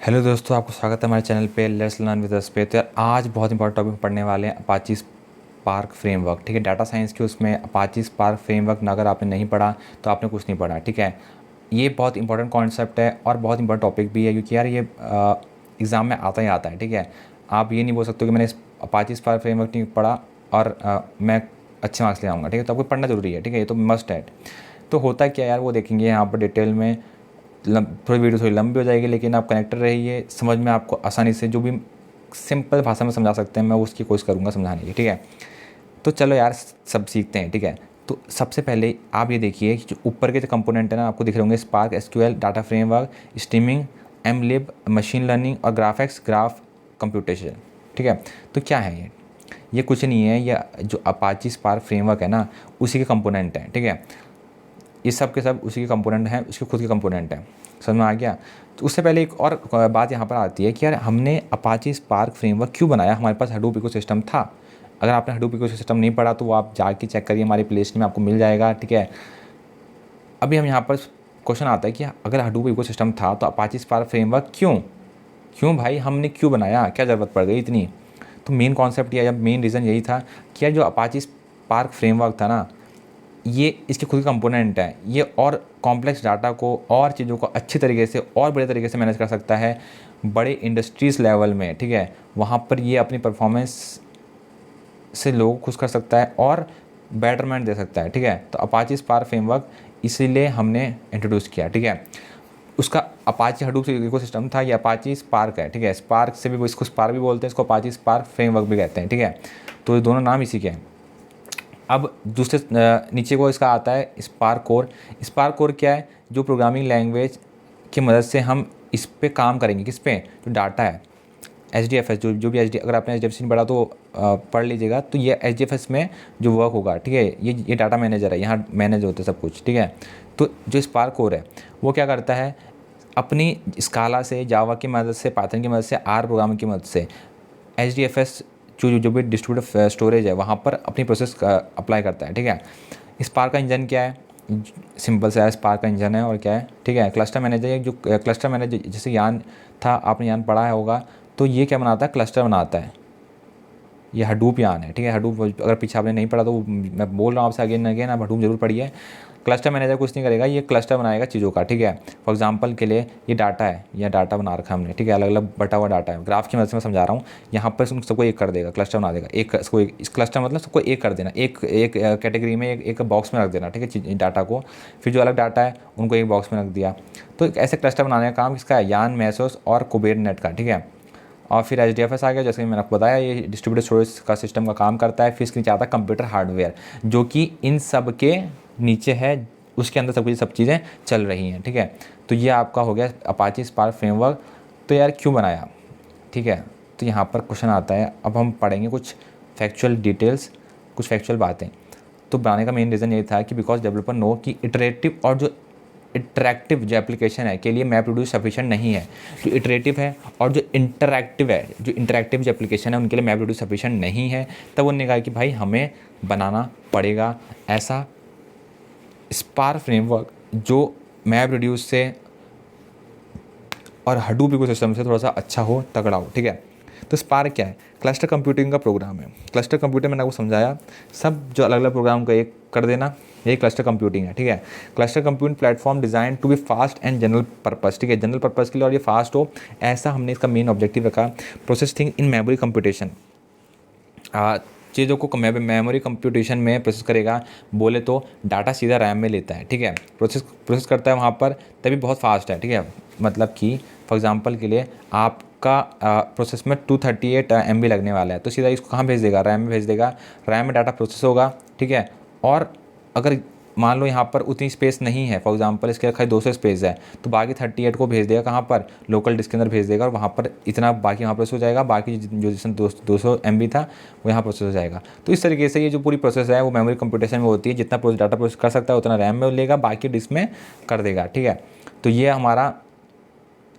Hello दोस्तों, आपको स्वागत है हमारे चैनल पे लेट्स लर्न विद अस पे। तो यार आज बहुत इंपॉर्टेंट टॉपिक पढ़ने वाले हैं अपाची स्पार्क फ्रेमवर्क। ठीक है, डाटा साइंस के उसमें अपाची स्पार्क फ्रेमवर्क अगर आपने नहीं पढ़ा तो आपने कुछ नहीं पढ़ा। ठीक है, ये बहुत इंपॉर्टेंट कॉन्सेप्ट है और बहुत इंपॉर्टेंट टॉपिक भी है, क्योंकि यार ये एग्ज़ाम में आता ही आता है। ठीक है, आप ये नहीं बोल सकते कि मैंने अपाची स्पार्क फ्रेमवर्क नहीं पढ़ा और मैं अच्छे मार्क्स ले आऊँगा। ठीक है, तो आपको पढ़ना ज़रूरी है। ठीक है, ये तो मस्ट है। तो होता क्या यार, वो देखेंगे यहाँ पर डिटेल में। थोड़ी वीडियो थोड़ी लंबी हो जाएगी, लेकिन आप कनेक्टेड रहिए, समझ में आपको आसानी से जो भी सिंपल भाषा में समझा सकते हैं मैं उसकी कोशिश करूँगा समझाने की। ठीक है, तो चलो यार सब सीखते हैं। ठीक है, तो सबसे पहले आप ये देखिए कि जो ऊपर के जो कंपोनेंट है ना, आपको दिख रहे होंगे Spark SQL, data framework, streaming, MLlib, machine learning और ग्राफिक्स ग्राफ कंप्यूटेशन। ठीक है, तो क्या है ये कुछ नहीं है, ये जो अपाची स्पार्क फ्रेमवर्क है ना उसी के कंपोनेंट हैं। ठीक है, ये सब के सब उसी के कंपोनेंट हैं, उसके खुद के कंपोनेंट हैं। समझ में आ गया? तो उससे पहले एक और बात यहाँ पर आती है कि यार हमने अपाची स्पार्क फ्रेमवर्क क्यों बनाया। हमारे पास हडूप इकोसिस्टम था। अगर आपने हडूप इकोसिस्टम नहीं पढ़ा तो वो आप जाके चेक करिए, हमारी प्लेलिस्ट में आपको मिल जाएगा। ठीक है, अभी हम यहाँ पर क्वेश्चन आता है कि अगर हडूप इकोसिस्टम था तो अपाची स्पार्क फ्रेमवर्क क्यों क्यों भाई हमने क्यों बनाया, क्या ज़रूरत पड़ गई इतनी। तो मेन कॉन्सेप्ट या मेन रीज़न यही था कि यार जो अपाची स्पार्क फ्रेमवर्क था ना, ये इसके खुद के कंपोनेंट हैं। ये और कॉम्प्लेक्स डाटा को और चीज़ों को अच्छी तरीके से और बड़े तरीके से मैनेज कर सकता है बड़े इंडस्ट्रीज़ लेवल में। ठीक है, वहाँ पर ये अपनी परफॉर्मेंस से लोगों को खुश कर सकता है और बेटरमेंट दे सकता है। ठीक है, तो अपाची स्पार्क फ्रेमवर्क इसीलिए हमने इंट्रोड्यूस किया। ठीक है, उसका अपाची हडूप इकोसिस्टम था, ये अपाची स्पार्क है। ठीक है, स्पार्क से भी इसको स्पार्क भी बोलते हैं, इसको अपाची स्पार्क फ्रेमवर्क भी कहते हैं। ठीक है, तो ये दोनों नाम इसी के हैं। अब दूसरे नीचे को इसका आता है स्पार्क कोर। स्पार्क कोर क्या है? जो प्रोग्रामिंग लैंग्वेज की मदद से हम इस पे काम करेंगे। किस पे? जो डाटा है HDFS, जो भी अगर आपने HDFS नहीं पढ़ा तो पढ़ लीजिएगा। तो ये HDFS में जो वर्क होगा, ठीक है, ये डाटा मैनेजर है, यहाँ मैनेज होता है सब कुछ। ठीक है, तो जो स्पार्क कोर है वो क्या करता है, अपनी स्काला से, जावा की मदद से, पाइथन की मदद से, आर प्रोग्रामिंग की मदद से HDFS जो भी डिस्ट्रीब्यूटेड स्टोरेज है वहाँ पर अपनी प्रोसेस अप्लाई करता है। ठीक है, स्पार्क का इंजन क्या है? सिंपल सा है, स्पार्क का इंजन है और क्या है? ठीक है, क्लस्टर मैनेजर। जो क्लस्टर मैनेजर जैसे यान था, आपने यान पढ़ा है होगा, तो ये क्या बनाता है? क्लस्टर बनाता है। ये हडूप यान है। ठीक है, हडूप अगर पीछे आपने नहीं पढ़ा तो मैं बोल रहा हूँ आपसे अगेन अगेन, आप हडूप जरूर पढ़िए। क्लस्टर मैनेजर कुछ नहीं करेगा, ये क्लस्टर बनाएगा चीज़ों का। ठीक है, फॉर एग्जांपल के लिए ये डाटा है, यह डाटा बना रखा हमने। ठीक है, अलग अलग बटा हुआ डाटा है, ग्राफ की मदद से मैं समझा रहा हूँ। यहाँ पर सबको एक कर देगा, क्लस्टर बना देगा। एक इसको इस क्लस्टर मतलब सबको एक कर देना, एक एक कैटेगरी में एक बॉक्स में रख देना। ठीक है, डाटा को। फिर जो अलग डाटा है उनको एक बॉक्स में रख दिया। तो ऐसे क्लस्टर बनाने का काम किसका है? यान, मेसोस और कुबेरनेट का। ठीक है, और फिर HDFS आ गया, जैसे कि मैंने आपको बताया, ये डिस्ट्रीब्यूटेड स्टोरेज का सिस्टम का काम करता है। फिर इसके नीचे आता है कंप्यूटर हार्डवेयर, जो कि इन सब के नीचे है, उसके अंदर सब चीज़ें चल रही हैं। ठीक है, तो ये आपका हो गया अपाची स्पार्क फ्रेमवर्क। तो यार क्यों बनाया? ठीक है, तो यहाँ पर क्वेश्चन आता है। अब हम पढ़ेंगे कुछ फैक्चुअल डिटेल्स, कुछ फैक्चुअल बातें। तो बनाने का मेन रीज़न ये था कि बिकॉज डेवलपर नो कि इटरेटिव और जो इंटरैक्टिव जो एप्लीकेशन है के लिए मैप रिड्यूस सफिशिएंट नहीं है। जो इटरेटिव है और जो इंटरैक्टिव है, जो इंटरैक्टिव जो एप्लीकेशन है उनके लिए मैप रिड्यूस सफिशिएंट नहीं है। तब उन्होंने कहा कि भाई हमें बनाना पड़ेगा ऐसा स्पार्क फ्रेमवर्क जो मैप रिड्यूस से और हडूप इकोसिस्टम से थोड़ा सा अच्छा हो, तगड़ा हो। ठीक है, तो स्पार्क क्या है? क्लस्टर कंप्यूटिंग का प्रोग्राम है। क्लस्टर कंप्यूटर मैंने आपको समझाया, सब जो अलग अलग प्रोग्राम का एक कर देना, यही क्लस्टर कंप्यूटिंग है। ठीक है, cluster computing platform design to be fast and general purpose. ठीक है, जनरल पर्पस के लिए और ये फास्ट हो, ऐसा हमने इसका मेन ऑब्जेक्टिव रखा। प्रोसेसिंग इन मेमोरी कंप्यूटेशन, चीज़ों को मेमोरी कंप्यूटेशन में प्रोसेस करेगा। बोले तो डाटा सीधा रैम में लेता है। ठीक है, प्रोसेस करता है वहाँ पर, तभी बहुत फास्ट है। ठीक है, मतलब कि फॉर एग्जांपल के लिए आपका प्रोसेस में 238 MB लगने वाला है, तो सीधा इसको कहाँ भेज देगा? रैम में भेज देगा। रैम में डाटा प्रोसेस होगा। ठीक है, और अगर मान लो यहाँ पर उतनी स्पेस नहीं है, फॉर एग्जांपल इसके खाली 200 स्पेस है, तो बाकी 38 को भेज देगा कहाँ पर? लोकल डिस्क के अंदर भेज देगा, और वहाँ पर इतना बाकी वहाँ प्रोसेस हो जाएगा। बाकी जो जिसमें 200 MB था वो यहाँ प्रोसेस हो जाएगा। तो इस तरीके से ये जो पूरी प्रोसेस है वो मेमोरी कंप्यूटेशन में होती है। जितना डाटा प्रोसेस कर सकता है उतना रैम में लेगा, बाकी डिस्क में कर देगा। ठीक है, तो ये हमारा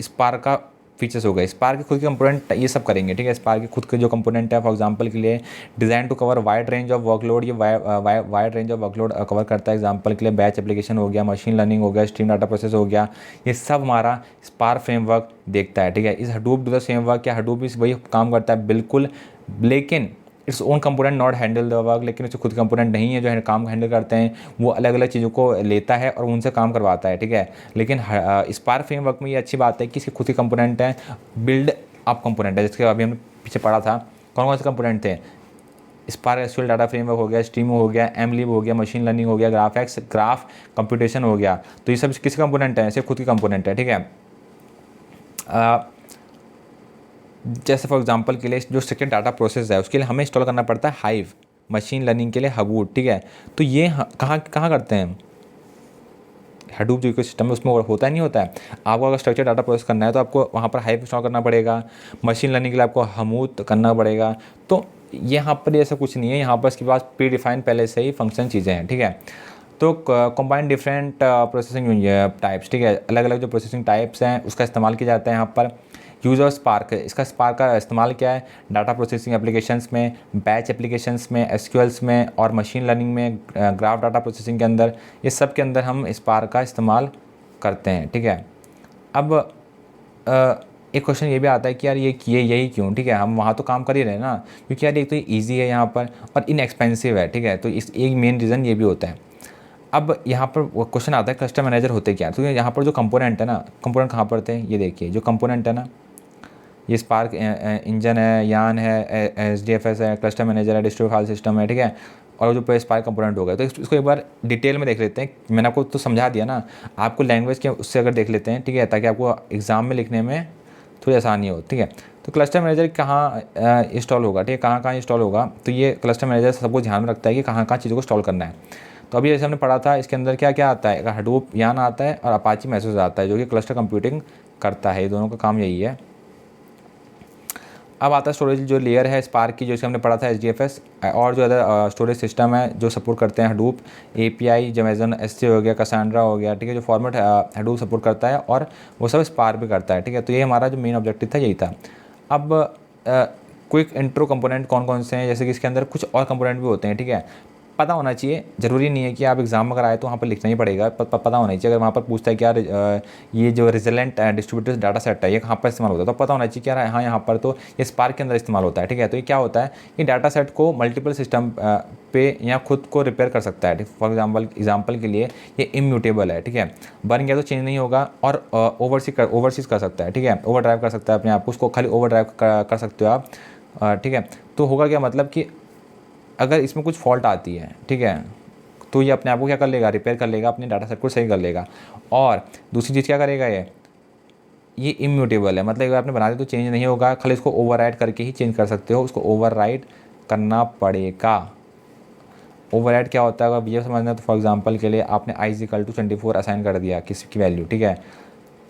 स्पार्क का फीचर्स हो गए। स्पार्क के खुद के कंपोनेंट ये सब करेंगे, ठीक है। स्पार्क के खुद के जो कंपोनेंट है, फॉर एग्जांपल के लिए design to cover wide range of workload, ये wide range of workload cover करता है। एग्जांपल के लिए बैच एप्लीकेशन हो गया, मशीन लर्निंग हो गया, स्ट्रीम डाटा प्रोसेस हो गया, ये सब हमारा स्पार्क फ्रेमवर्क देखता है, ठीक है। इस Hadoop do the same work, क्या हडूप भी वही काम करता है बिल्कुल, लेकिन its own component not handle the work, लेकिन उसके खुद कंपोनेंट नहीं है जो काम हैंडल करते हैं, वो अलग अलग चीज़ों को लेता है और उनसे काम करवाता है, ठीक है। लेकिन स्पार्क फ्रेमवर्क में ये अच्छी बात है कि इसके खुद के कंपोनेंट हैं, बिल्ड अप कंपोनेंट है, जिसके अभी हमने पीछे पढ़ा था कौन कौन से कंपोनेंट थे। स्पार्क एसक्यूएल डाटा फ्रेमवर्क हो गया, स्ट्रीमो हो गया, एमलिब हो गया, मशीन लर्निंग हो गया, ग्राफएक्स ग्राफ कंप्यूटेशन हो गया। तो ये सब किसके कंपोनेंट हैं? सिर्फ खुद के कंपोनेंट है, ठीक है। जैसे फॉर एग्जांपल के लिए जो स्ट्रक्चर्ड डाटा प्रोसेस है उसके लिए हमें इंस्टॉल करना पड़ता है हाइव, मशीन लर्निंग के लिए हबूट, ठीक है। तो ये कहाँ कहाँ करते हैं? हडूप जो इकोसिस्टम है उसमें होता है, नहीं होता है। आपको अगर स्ट्रक्चर डाटा प्रोसेस करना है तो आपको वहाँ पर हाइव इंस्टॉल करना पड़ेगा, मशीन लर्निंग के लिए आपको हमूत करना पड़ेगा। तो यहाँ पर ऐसा कुछ नहीं है, यहाँ पर इसके पास प्री डिफाइन पहले से ही फंक्शन चीज़ें हैं, ठीक है। तो कंबाइन डिफरेंट प्रोसेसिंग टाइप्स, ठीक है, अलग अलग जो प्रोसेसिंग टाइप्स हैं उसका इस्तेमाल किया जाता है यहाँ पर। यूज़ ऑफ स्पार्क, इसका स्पार्क का इस्तेमाल क्या है? डाटा प्रोसेसिंग एप्लीकेशंस में, बैच एप्लीकेशंस में, एसक्यूएल्स में और मशीन लर्निंग में, ग्राफ डाटा प्रोसेसिंग के अंदर, ये सब के अंदर हम स्पार्क का इस्तेमाल करते हैं, ठीक है। अब एक क्वेश्चन ये भी आता है कि यार ये यही क्यों, ठीक है, हम वहाँ तो काम कर ही रहे हैं ना, क्योंकि यार एक तो ईजी है यहाँ पर और इनएक्सपेंसिव है, ठीक है। तो इस एक मेन रीज़न ये भी होता है। अब यहाँ पर क्वेश्चन आता है क्लस्टर मैनेजर होते क्या? तो यहाँ पर जो कंपोनेंट है ना, कंपोनेंट कहाँ पर थे? ये देखिए जो कंपोनेंट है ना, ये स्पार्क इंजन है, यान है, SDFS है, क्लस्टर मैनेजर है, डिस्ट्रीब्यूटेड फाइल सिस्टम है, ठीक है। और जो स्पार्क कंपोनेंट हो गए, तो इसको एक बार डिटेल में देख लेते हैं। मैंने आपको तो समझा दिया ना, आपको लैंग्वेज के उससे अगर देख लेते हैं, ठीक है, ताकि आपको एग्जाम में लिखने में थोड़ी आसानी हो, ठीक है। तो क्लस्टर मैनेजर कहाँ इंस्टॉल होगा, ठीक है, कहाँ कहाँ इंस्टॉल होगा? तो ये क्लस्टर मैनेजर सबको ध्यान में रखता है कि कहाँ कहाँ चीज़ों को इंस्टॉल करना है। तो अभी जैसे हमने पढ़ा था, इसके अंदर क्या क्या आता है? हडूप यान आता है और अपाची मैसेज आता है, जो कि क्लस्टर कंप्यूटिंग करता है। ये दोनों का काम यही है। अब आता है स्टोरेज जो लेयर है स्पार्क की, जो हमने पढ़ा था SDFS, और जो अदर स्टोरेज सिस्टम है जो सपोर्ट करते हैं हडूप, API, अमेज़न S3 हो गया, कसांड्रा हो गया, ठीक है, जो फॉर्मेट हडूप सपोर्ट करता है और वो सब स्पार्क भी करता है, ठीक है। तो ये हमारा जो मेन ऑब्जेक्टिव था यही था। अब क्विक इंट्रो कंपोनेंट कौन कौन से हैं? जैसे कि इसके अंदर कुछ और कंपोनेंट भी होते हैं, ठीक है, पता होना चाहिए। ज़रूरी नहीं है कि आप एग्जाम अगर आए तो वहाँ पर लिखना ही पड़ेगा, पता होना चाहिए। अगर वहाँ पर पूछता है कि यार ये जो रिजलेंट डिस्ट्रीब्यूटेड डाटा सेट है ये कहाँ पर इस्तेमाल होता है, तो पता होना चाहिए कि यार हाँ यहाँ पर तो ये स्पार्क के अंदर इस्तेमाल होता है, ठीक है। तो ये क्या होता है? ये डाटा सेट को मल्टीपल सिस्टम पे या खुद को रिपेयर कर सकता है। फॉर एग्जाम्पल के लिए ये इम्यूटेबल है, ठीक है, बन गया तो चेंज नहीं होगा, और ओवरसीज कर सकता है, ठीक है, ओवर ड्राइव कर सकता है अपने आप को, उसको खाली ओवर ड्राइव कर सकते हो आप, ठीक है। तो होगा क्या, मतलब कि अगर इसमें कुछ फॉल्ट आती है, ठीक है, तो ये अपने आप को क्या कर लेगा? रिपेयर कर लेगा, अपने डाटा सेट को सही कर लेगा। और दूसरी चीज़ क्या करेगा? ये इम्यूटेबल है, मतलब अगर आपने बना दिया तो चेंज नहीं होगा, खाली इसको ओवरराइड करके ही चेंज कर सकते हो, उसको ओवरराइड करना पड़ेगा। ओवरराइड क्या होता है अगर ये समझना है तो फॉर एग्जांपल के लिए आपने i = 24 असाइन कर दिया किसी की वैल्यू, ठीक है।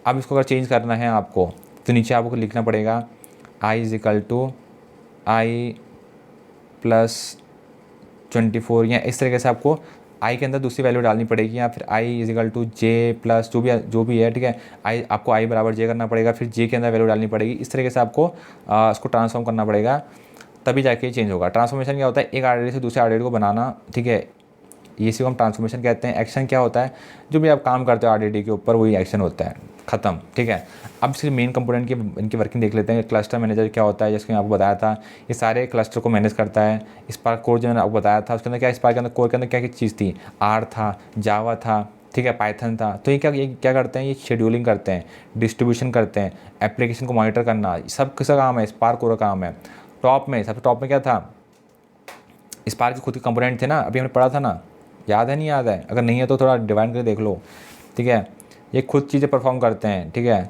अब इसको अगर चेंज करना है आपको तो नीचे आपको लिखना पड़ेगा i = i + 24, या इस तरीके से आपको i के अंदर दूसरी वैल्यू डालनी पड़ेगी, या फिर i = j+ जो भी है, ठीक है। आपको i = j करना पड़ेगा, फिर j के अंदर वैल्यू डालनी पड़ेगी। इस तरीके से आपको उसको ट्रांसफॉर्म करना पड़ेगा, तभी जाके चेंज होगा। ट्रांसफॉर्मेशन क्या होता है? एक आरडीडी से दूसरे आरडीडी को बनाना, ठीक है, इसी को हम ट्रांसफॉर्मेशन कहते हैं। एक्शन क्या होता है? जो भी आप काम करते हो आरडीडी के ऊपर वही एक्शन होता है, ख़त्म, ठीक है। अब सिर्फ मेन कंपोनेंट की इनकी वर्किंग देख लेते हैं। क्लस्टर मैनेजर क्या होता है? जैसे आपको बताया था, ये सारे क्लस्टर को मैनेज करता है। स्पार्क कोर जो मैंने आपको बताया था उसके अंदर क्या, स्पार्क के अंदर कोर के अंदर क्या क्या चीज़ थी? R था, जावा था, ठीक है, पाइथन था। तो ये क्या करते हैं? ये शेड्यूलिंग करते हैं, डिस्ट्रीब्यूशन करते हैं, एप्लीकेशन को मॉनिटर करना, सब किसका काम है? स्पार्क कोर का काम है। सबसे टॉप में क्या था? स्पार्क के खुद के कंपोनेंट थे ना, अभी हमने पढ़ा था ना, याद है नहीं याद है? अगर नहीं है तो थोड़ा डिवाइड करके देख लो, ठीक है। ये खुद चीज़ें परफॉर्म करते हैं, ठीक है।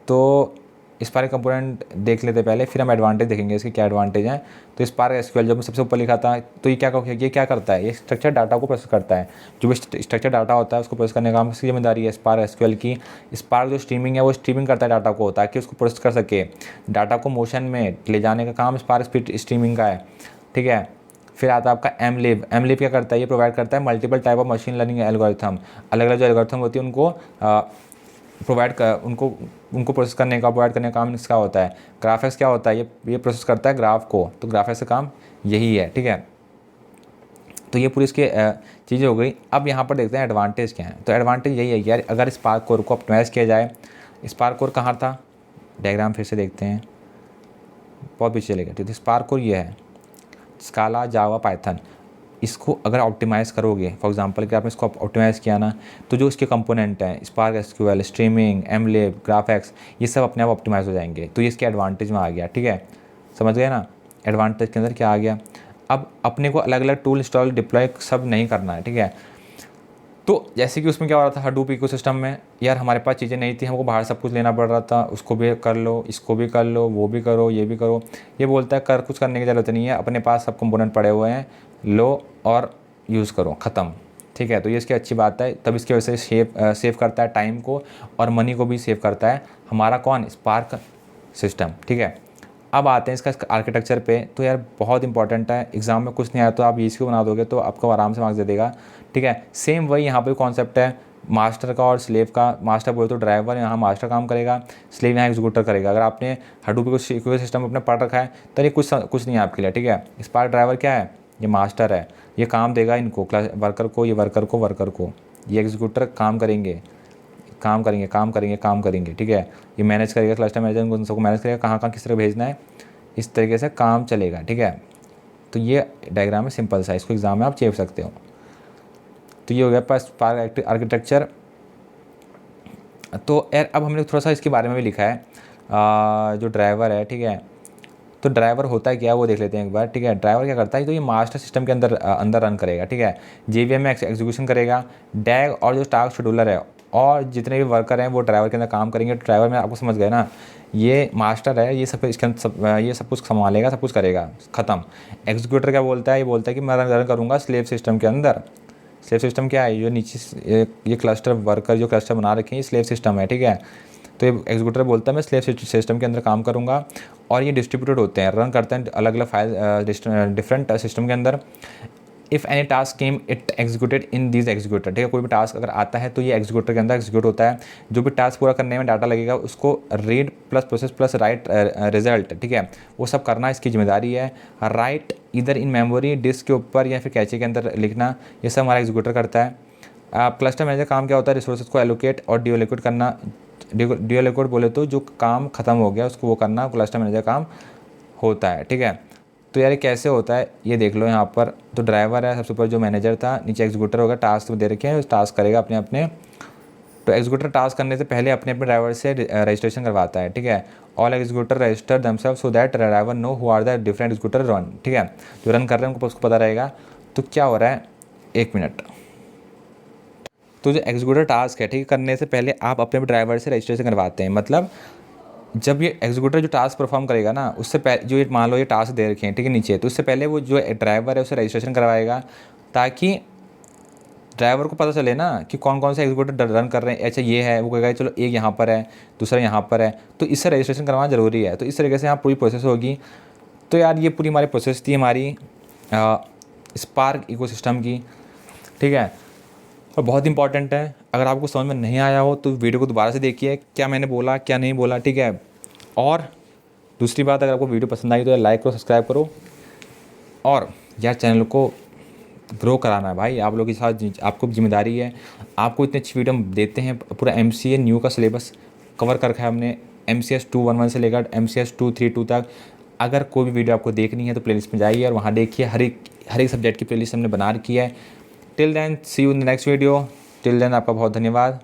तो स्पार्क कंपोनेंट देख लेते पहले, फिर हम एडवांटेज देखेंगे इसके क्या एडवांटेज हैं। तो स्पार्क एसक्यूएल जब मैं सबसे ऊपर लिखा था, तो ये क्या करता है? ये स्ट्रक्चर डाटा को प्रोसेस करता है। जो भी स्ट्रक्चर डाटा होता है उसको प्रोसेस करने का काम इसकी जिम्मेदारी है स्पार्क एसक्यूएल की। स्पार्क जो स्ट्रीमिंग है वो स्ट्रीमिंग करता है डाटा को, ताकि उसको प्रोसेस कर सके। डाटा को मोशन में ले जाने का काम स्पार्क स्ट्रीमिंग का है, ठीक है। फिर आता है आपका एमलिब क्या करता है? ये प्रोवाइड करता है multiple type of machine learning algorithm. अलग अलग जो एल्गोरिथम होती है उनको प्रोवाइड कर उनको उनको प्रोसेस करने का प्रोवाइड करने का काम इसका होता है। ग्राफिक्स क्या होता है, ये प्रोसेस करता है ग्राफ को, तो ग्राफिक्स का काम यही है, ठीक है। तो ये पूरी इसकी चीज़ें हो गई। अब यहाँ पर देखते हैं एडवांटेज क्या है। तो एडवांटेज यही है कि यार अगर स्पार्क कोर को ऑप्टिमाइज़ किया जाए, स्पार्क कोर कहाँ था, डायग्राम फिर से देखते हैं, बहुत पीछे चलेगा, ठीक है। स्पार्क कोर ये है, स्काला, जावा, पाइथन, इसको अगर ऑप्टिमाइज़ करोगे, फॉर एग्जांपल कि आपने इसको ऑप्टिमाइज़ किया ना, तो जो इसके कंपोनेंट हैं स्पार्क एसक्यूएल, स्ट्रीमिंग, एमलेब, ग्राफिक्स, ये सब अपने आप ऑप्टिमाइज़ हो जाएंगे। तो ये इसके एडवांटेज में आ गया, ठीक है, समझ गए ना। एडवांटेज के अंदर क्या आ गया, अब अपने को अलग अलग टूल इंस्टॉल डिप्लॉय सब नहीं करना है, ठीक है। तो जैसे कि उसमें क्या हो रहा था हडूप इकोसिस्टम में, यार हमारे पास चीज़ें नहीं थी, हमको बाहर सब कुछ लेना पड़ रहा था, उसको भी कर लो, इसको भी कर लो, वो भी करो, ये भी करो। ये बोलता है कर कुछ करने की ज़रूरत नहीं है, अपने पास सब कंपोनेंट पड़े हुए हैं, लो और यूज़ करो, ख़त्म, ठीक है। तो ये इसकी अच्छी बात है, तब इसकी वजह से सेव करता है टाइम को और मनी को भी सेव करता है हमारा कौन, स्पार्क सिस्टम, ठीक है। अब आते हैं इसका आर्किटेक्चर पे। तो यार बहुत इंपॉर्टेंट है, एग्जाम में कुछ नहीं आया तो आप इसको बना दोगे तो आपको आराम से मार्क्स दे देगा, ठीक है। सेम वही यहाँ पे कॉन्सेप्ट है मास्टर का और स्लेव का। मास्टर बोले तो ड्राइवर यहाँ मास्टर काम करेगा, स्लेव यहाँ एग्जीक्यूटर करेगा। अगर आपने हडूप को सिस्टम अपने पढ़ रखा है तो ये कुछ नहीं है आपके लिए, ठीक है। स्पार्क ड्राइवर क्या है, ये मास्टर है, ये काम देगा इनको वर्कर को, ये वर्कर को, ये एग्जीक्यूटर काम करेंगे, ठीक है। ये मैनेज करेगा, क्लस्टर मैनेजर उन सबको मैनेज करेगा, कहाँ किस तरह भेजना है, इस तरीके से काम चलेगा, ठीक है। तो ये डायग्राम है सिंपल सा, इसको एग्जाम में आप चेप सकते हो। तो ये हो गया स्पार्क आर्किटेक्चर। तो यार अब हमने थोड़ा सा इसके बारे में भी लिखा है, जो ड्राइवर है, ठीक है। तो ड्राइवर होता है क्या वो देख लेते हैं एक बार, ठीक है। ड्राइवर क्या करता है, तो ये मास्टर सिस्टम के अंदर रन करेगा, ठीक है। जेवीएम में एग्जीक्यूशन करेगा, डैग और जो टास्क शेड्यूलर है और जितने भी वर्कर हैं वो ड्राइवर के अंदर काम करेंगे। तो ड्राइवर में आपको समझ गए ना, ये मास्टर है, ये सब इसके अंदर ये सब कुछ संभालेगा, सब कुछ करेगा, ख़त्म। एग्जीक्यूटर क्या बोलता है, ये बोलता है कि मैं रन करूँगा स्लेव सिस्टम के अंदर। स्लेव सिस्टम क्या है, जो नीचे ये क्लस्टर वर्कर जो क्लस्टर बना रखे हैं, ये स्लेव सिस्टम है, ठीक है। तो ये एग्जीक्यूटर बोलता है मैं स्लेव सिस्टम के अंदर काम करूँगा, और ये डिस्ट्रीब्यूटेड होते हैं, रन करते हैं अलग अलग फाइल डिफरेंट सिस्टम के अंदर। If any task came it executed in this executor, ठीक है। कोई भी टास्क अगर आता है तो ये एग्जीक्यूटर के अंदर एग्जीक्यूट होता है। जो भी टास्क पूरा करने में डाटा लगेगा उसको read plus process plus right result, ठीक है, वो सब करना इसकी जिम्मेदारी है। राइट इधर इन मेमोरी डिस्क के ऊपर या फिर कैचे के अंदर लिखना, ये सब हमारा एग्जीक्यूटर करता है। क्लस्टर मैनेजर काम क्या होता है, रिसोर्सेज को एलोकेट और डीएलोकेट करना। डीएलोकेट बोले तो जो काम खत्म हो गया उसको वो करना क्लस्टर मैनेजर काम होता है, ठीक है। तो यार कैसे होता है ये देख लो यहाँ पर। तो ड्राइवर है सबसे ऊपर, जो मैनेजर था, नीचे एग्जीक्यूटर होगा, टास्क दे रखे हैं, टास्क करेगा अपने अपने। तो एग्जीक्यूटर टास्क करने से पहले अपने अपने ड्राइवर से रजिस्ट्रेशन करवाता है, ठीक है। All executor register themselves so that driver know who are the different executor run, ठीक है। जो रन कर रहे हैं उनको उसको पता रहेगा। तो क्या हो रहा है, एक मिनट। तो जो एग्जीक्यूटर टास्क है, ठीक है, करने से पहले आप अपने ड्राइवर से रजिस्ट्रेशन करवाते हैं। मतलब जब ये एग्जीक्यूटर जो टास्क परफॉर्म करेगा ना, उससे पहले जो ये मान लो ये टास्क दे रखे हैं, ठीक है, नीचे, तो उससे पहले वो जो ड्राइवर है उसे रजिस्ट्रेशन करवाएगा, ताकि ड्राइवर को पता चले ना कि कौन कौन से एग्जीक्यूटर रन कर रहे हैं। अच्छा ये है, वो कहेगा चलो एक यहाँ पर है, दूसरा यहाँ पर है, तो इससे रजिस्ट्रेशन करवाना ज़रूरी है। तो इस तरीके से यहाँ पूरी प्रोसेस होगी। तो यार ये पूरी हमारी प्रोसेस थी हमारी स्पार्क इकोसिस्टम की, ठीक है। और बहुत इंपॉर्टेंट है, अगर आपको समझ में नहीं आया हो तो वीडियो को दोबारा से देखिए, क्या मैंने बोला क्या नहीं बोला, ठीक है। और दूसरी बात, अगर आपको वीडियो पसंद आई तो लाइक करो, सब्सक्राइब करो, और यार चैनल को ग्रो कराना है भाई, आप लोगों के साथ आपको जिम्मेदारी है। आपको इतनी अच्छी वीडियो हम देते हैं, पूरा MCA न्यू का सिलेबस कवर कर रखा है हमने, MCS 211 से लेकर MCS 232 तक। अगर कोई भी वीडियो आपको देखनी है तो प्लेलिस्ट में जाइए और वहाँ देखिए, हर एक सब्जेक्ट की प्लेलिस्ट हमने बना रखी है। Till then see you in the next video. Till then आपका बहुत धन्यवाद।